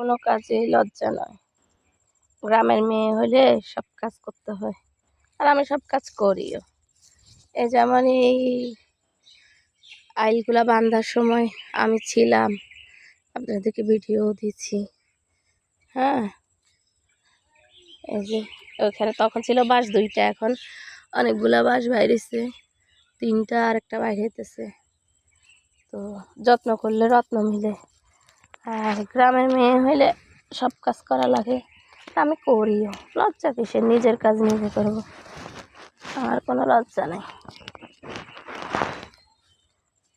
কোনো কাজেই লজ্জা নয়। গ্রামের মেয়ে হলে সব কাজ করতে হয়, আর আমি সব কাজ করিও। এই যেমন এই আইলগুলা বাঁধার সময় আমি ছিলাম, আপনাদেরকে ভিডিও দিচ্ছি। হ্যাঁ, এই যে ওখানে তখন ছিল বাঁশ 2টা, এখন অনেকগুলা বাঁশ বাইরেছে, 3টা আর একটা বাইরে হইতেছে। তো যত্ন করলে রত্ন মিলে, আর গ্রামের মেয়ে হইলে সব কাজ করা লাগে। আমি করিও, লজ্জা কিসের, নিজের কাজ নিজে করব, আমার কোনো লজ্জা নেই।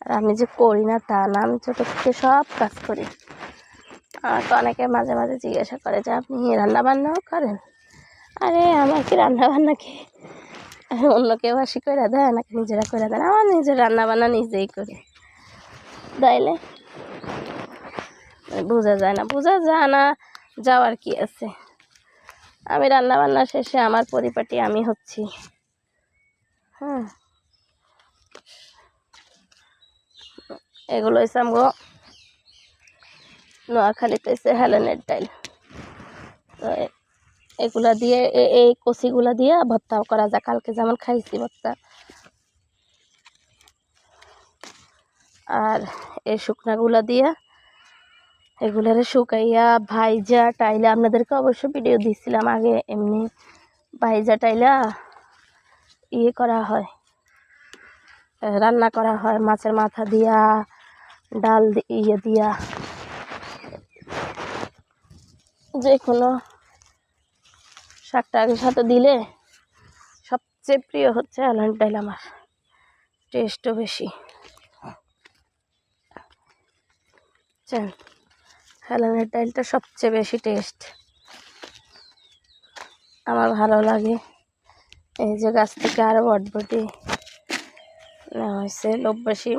আর আমি যে করি না তা না, আমি ছোটো থেকে সব কাজ করি। আমাকে অনেকে মাঝে মাঝে জিজ্ঞাসা করে যে আপনি রান্নাবান্নাও করেন। আরে আমার কি রান্নাবান্না কি অন্য কেউ আসি করে দেয় নাকি নিজেরা করে দেন? আমার নিজের রান্নাবান্না নিজেই করি। তাইলে বোঝা যায় না, বোঝা যায় না যাওয়ার কি আছে। আমি রান্নাবান্না শেষে আমার পরিপাটি আমি হচ্ছি। হ্যাঁ, এগুলো হচ্ছে আমগো নোয়াখালীতে হচ্ছে হেলেনের ডাইল। তো এগুলা দিয়ে এই কচিগুলা দিয়ে ভর্তা করা যায়। কালকে যেমন খাইছি ভর্তা। আর এই শুকনাগুলা দিয়ে এগুলারে শুকাইয়া ভাইজা টাইলা, আপনাদেরকে অবশ্য ভিডিও দিছিলাম আগে, এমনি ভাইজা টাইলা করা হয়, রান্না করা হয় মাছের মাথা দিয়া, ডাল দিয়া, যে কোনো শাক টাকের সাথে দিলে সবচেয়ে প্রিয় হচ্ছে হেলেনের ডাইল আমার, টেস্টও বেশি। হেলেনের ডাইলটা সবচেয়ে বেশি টেস্ট আমার ভালো লাগে। এই যে গাছ থেকে আরও বটবটি নেওয়া হয়েছে, লোকবাসী।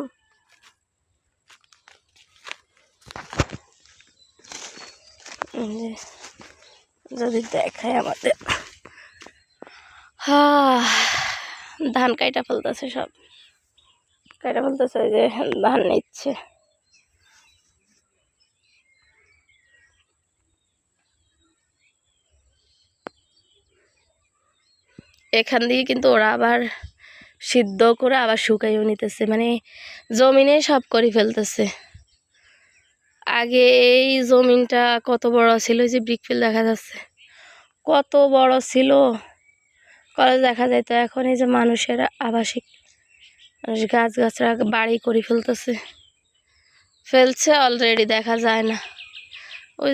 যদি দেখায় আমাদের ধান কাইটা ফেলতেছে, সব কাইটা ফেলতেছে, যে ধান নিচ্ছে। এখান দিয়ে কিন্তু ওরা আবার সিদ্ধ করে আবার শুকাইও নিতেছে, মানে জমিনে সব করে ফেলতেছে। আগে এই জমিনটা কত বড় ছিল, যে ব্রিকফিল দেখা যাচ্ছে কত বড় ছিল, কলেজ দেখা যায়। তো এখন এই যে মানুষের আবাসিক গাছগাছরা বাড়ি করে ফেলতেছে, ফেলছে অলরেডি, দেখা যায় না।